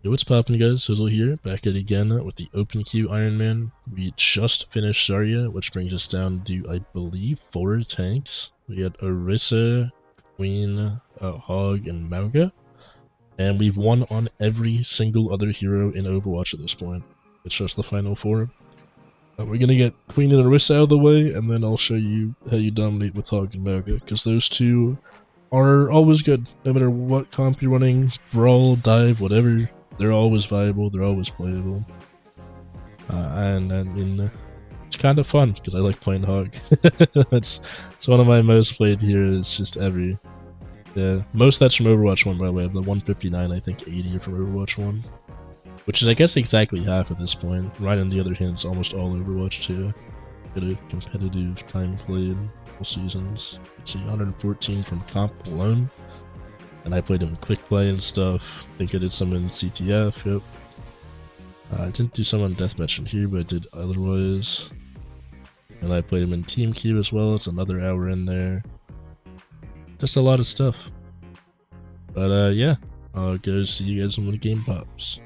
Yo, what's poppin', guys? Sizzle here, back at it again with the open queue Ironman. We just finished Zarya, which brings us down to, I believe, 4 tanks. We got Orisa, Queen, Hog, and Mauga. And we've won on every single other hero in Overwatch at this point. It's just the final 4. We're gonna get Queen and Orisa out of the way, and then I'll show you how you dominate with Hog and Mauga, because those two are always good. No matter what comp you're running, Brawl, Dive, whatever. They're always viable, they're always playable. And I mean, it's kind of fun because I like playing Hog. it's one of my most played heroes just ever. Yeah, most that's from Overwatch 1, by the way. I have the 159, I think 80 are from Overwatch 1. Which is, I guess, exactly half at this point. Ryan, on the other hand, is almost all Overwatch 2. Got a competitive time played, all seasons. Let's see, 114 from comp alone. And I played him in quick play and stuff. I think I did some in CTF, yep. I didn't do some on deathmatch in here, but I did otherwise. And I played him in team queue as well. It's another hour in there. Just a lot of stuff. But yeah, I'll go see you guys when the game pops.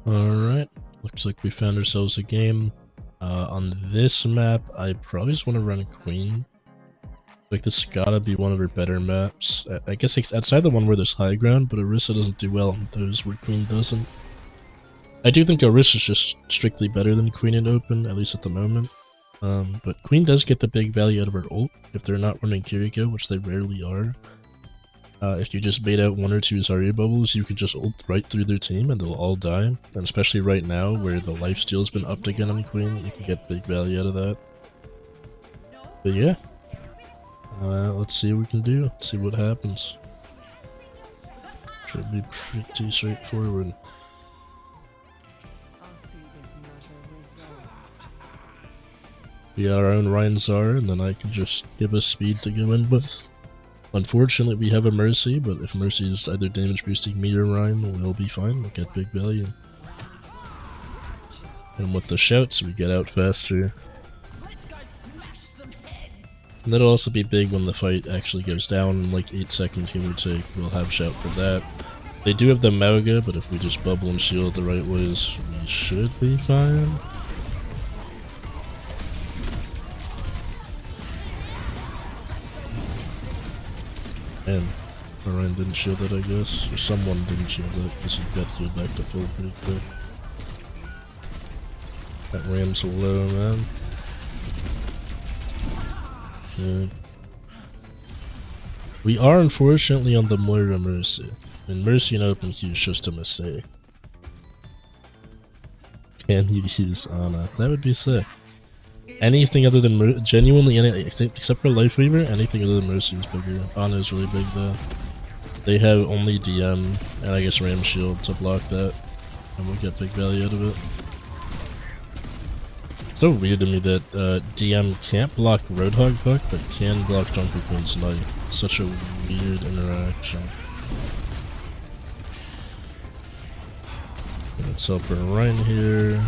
Alright, looks like we found ourselves a game. On this map, I probably just want to run Queen. Like, this gotta be one of her better maps. I guess it's outside the one where there's high ground, but Orisa doesn't do well on those where Queen doesn't. I do think Orisa's just strictly better than Queen in open, at least at the moment. But Queen does get the big value out of her ult if they're not running Kiriko, which they rarely are. If you just bait out 1 or 2 Zarya bubbles, you can just ult right through their team and they'll all die. And especially right now, where the lifesteal's been upped again on Queen, you can get big value out of that. But yeah, let's see what we can do. Let's see what happens. Should be pretty straightforward. We got our own Ryan Zar, and then I can just give us speed to go in with. Unfortunately, we have a Mercy, but if Mercy is either damage boosting me or Ryan, we'll be fine. We'll get big value. And with the shouts, we get out faster. And that'll also be big when the fight actually goes down in like 8 seconds, give or take. We'll have shout for that. They do have the Mauga, but if we just bubble and shield the right ways, we should be fine. And Ryan didn't shield it, I guess. Or someone didn't shield it because he got healed back to full pretty quick. That ram's low, man. Yeah. We are unfortunately on the Moira Mercy. And Mercy in open queue is just a mistake. Can you use Ana? That would be sick. Anything other than genuinely, except for Lifeweaver, anything other than Mercy is bigger. Ana is really big though. They have only DM and I guess Ram Shield to block that, and we'll get big value out of it. It's so weird to me that DM can't block Roadhog Hook, but can block Junker Queen's Knight. It's such a weird interaction. Let's help her Ryan here.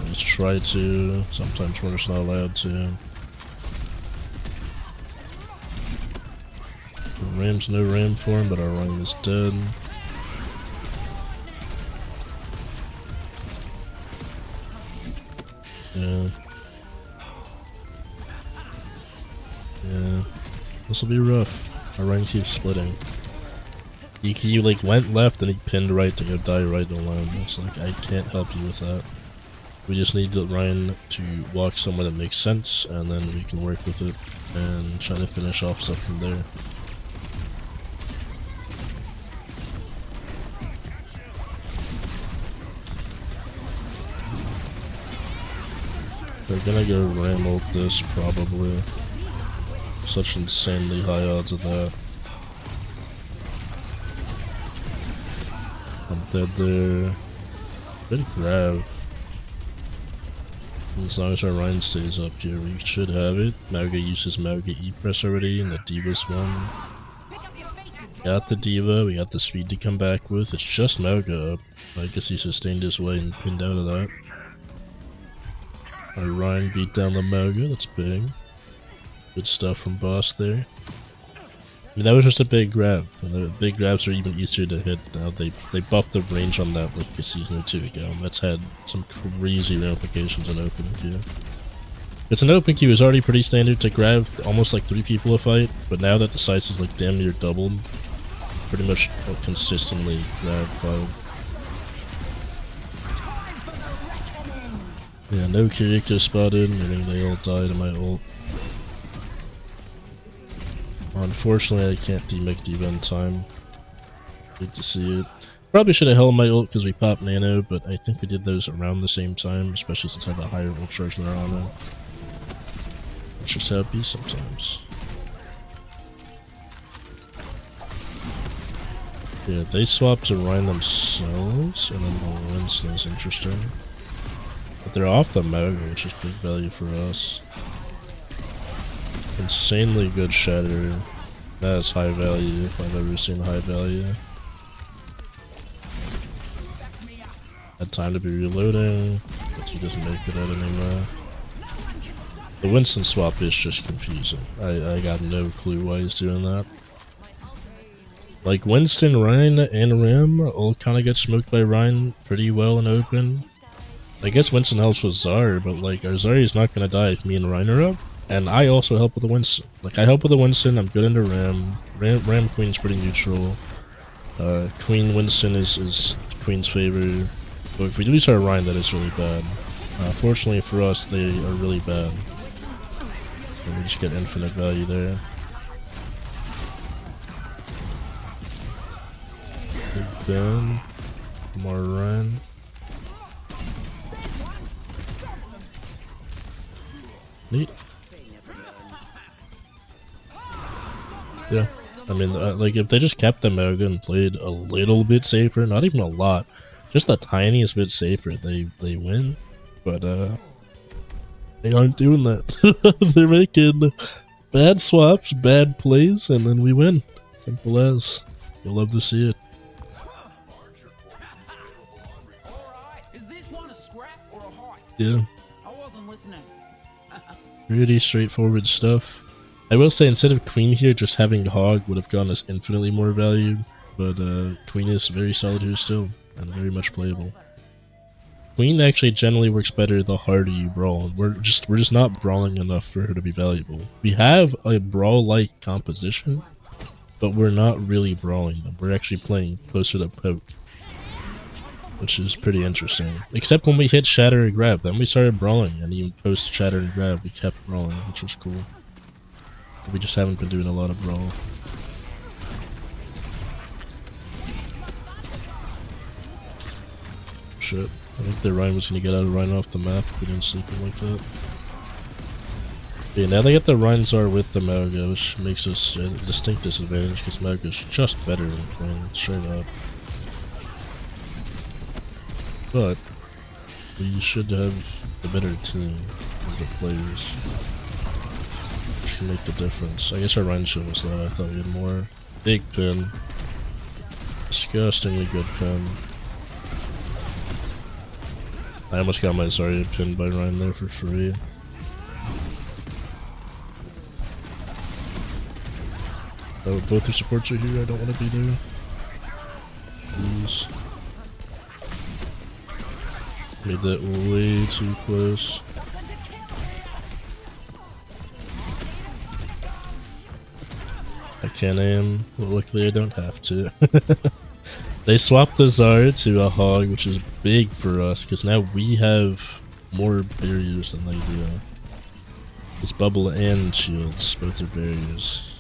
Let's try to. Sometimes we're just not allowed to. Ram's no ram form, but our Ryan is dead. Yeah. Yeah. This will be rough. Our Ryan keeps splitting. He like went left and he pinned right to go die right alone. It's like, I can't help you with that. We just need Ryan to walk somewhere that makes sense, and then we can work with it and try to finish off stuff from there. They're gonna go ram ult this, probably. Such insanely high odds of that. I'm dead there. Good grab. As long as our Ryan stays up here, we should have it. Mauga uses Mauga E-Press already, and the Diva's one. Got the Diva, we got the speed to come back with. It's just Mauga up. I guess he sustained his way and pinned out of that. Our Ryan beat down the Mauga, that's big. Good stuff from boss there. mean, that was just a big grab. And the big grabs are even easier to hit now. They buffed the range on that like a season or 2 ago. And that's had some crazy ramifications in open queue. Because an open queue is already pretty standard to grab almost like 3 people a fight, but now that the size is like damn near doubled, pretty much consistently grab 5. Yeah, no character spotted, meaning they all died in my ult. Unfortunately, I can't demake Diva in time. Good to see it. Probably should have held my ult because we popped nano, but I think we did those around the same time, especially since I have a higher ult charge than Arana. That's just how it be sometimes. Yeah, they swapped to Ryan themselves, and then the Winston is interesting. But they're off the Moga, which is big value for us. Insanely good Shatter. That is high value if I've ever seen high value. Had time to be reloading, but he doesn't make it out anymore. The Winston swap is just confusing. I got no clue why he's doing that. Like, Winston, Ryan, and Ram all kind of get smoked by Ryan pretty well in open. I guess Winston helps with Zar, but like, our Zarya's not gonna die if me and Ryan are up. And I also help with the Winston. Like, I help with the Winston, I'm good into Ram. Ram Queen's pretty neutral. Queen Winston is Queen's favor. But if we lose our Ryan, that is really bad. Fortunately for us, they are really bad. And we just get infinite value there. Big Ben. More Ryan. Neat. Yeah, I mean, like, if they just kept the Moga and played a little bit safer, not even a lot, just the tiniest bit safer, they win. But they aren't doing that. They're making bad swaps, bad plays, and then we win. Simple as. You'll love to see it. Yeah. Pretty straightforward stuff. I will say, instead of Queen here, just having Hog would have gotten us infinitely more value, but Queen is very solid here still, and very much playable. Queen actually generally works better the harder you brawl. We're just not brawling enough for her to be valuable. We have a brawl-like composition, but we're not really brawling them. We're actually playing closer to poke, which is pretty interesting. Except when we hit Shatter and Grab, then we started brawling, and even post Shatter and Grab, we kept brawling, which was cool. We just haven't been doing a lot of brawl. Shit. I think the Ryan was gonna get out of Ryan off the map if we didn't sleep him like that. Yeah, now they get the Ryan Zar with the Moga, which makes us a distinct disadvantage because Moga's just better than Queen, straight up. But we should have a better team of the players, which can make the difference. I guess our Ryan show was that. I thought we had more. Big pin. Disgustingly good pin. I almost got my Zarya pinned by Ryan there for free. Oh, both their supports are here. I don't want to be there. Please. Made that way too close. I can't aim. Well, luckily I don't have to. They swapped the Zar to a Hog, which is big for us, because now we have more barriers than they do. It's bubble and shields, both are barriers.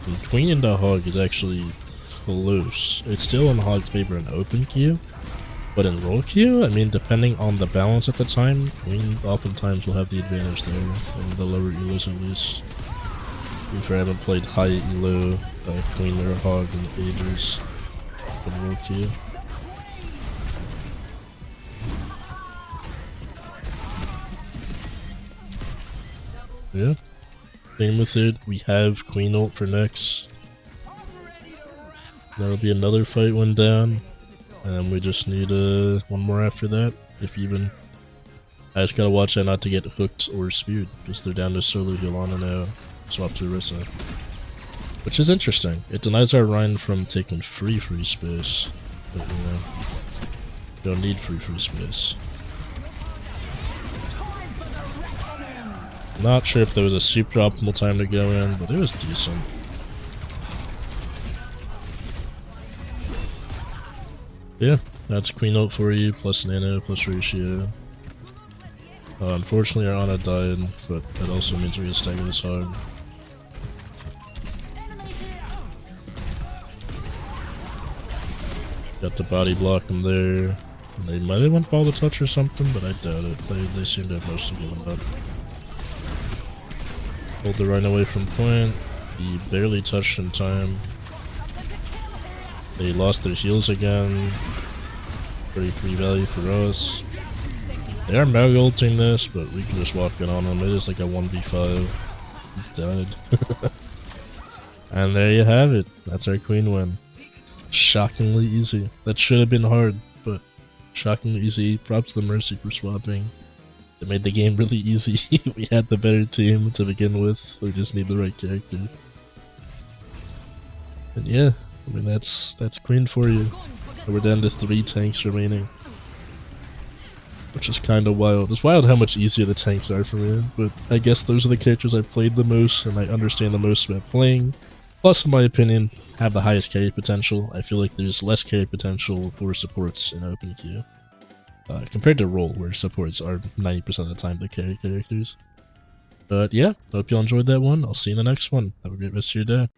And Queen into Hog is actually close. It's still in Hog's favor in open queue, but in roll queue, I mean, depending on the balance at the time, Queen oftentimes will have the advantage there, in the lower elos at least. If I haven't played high elo Queen or Hog in ages. Roll queue. Yeah. Same with it. We have Queen ult for next. That'll be another fight one down. And we just need one more after that. If even. I just gotta watch that not to get hooked or speared, because they're down to solo Yolanda now. Swap to Orisa. which is interesting. It denies our Rhine from taking free space, but you know, don't need free space. Not sure if there was a super optimal time to go in, but it was decent. Yeah, that's Queen ult for you, plus nano, plus ratio. Unfortunately our Ana died, but that also means we're gonna stagger this hard. Got the body block them there. They might have went ball to touch or something, but I doubt it. They seem to have most of given up. Pulled the Rhine away from point. He barely touched in time. They lost their heals again. Pretty free value for us. They are mega ulting this, but we can just walk in on him. It is like a 1v5. He's dead. And there you have it. That's our queen win. Shockingly easy. That should have been hard, but shockingly easy. Props to the Mercy for swapping. It made the game really easy. We had the better team to begin with. We just need the right character. And yeah, I mean that's queen for you. And we're down to 3 tanks remaining, which is kind of wild. It's wild how much easier the tanks are for me, but I guess those are the characters I've played the most and I understand the most about playing. Plus, in my opinion, have the highest carry potential. I feel like there's less carry potential for supports in open queue. Compared to role, where supports are 90% of the time the carry characters. But yeah, hope y'all enjoyed that one. I'll see you in the next one. Have a great rest of your day.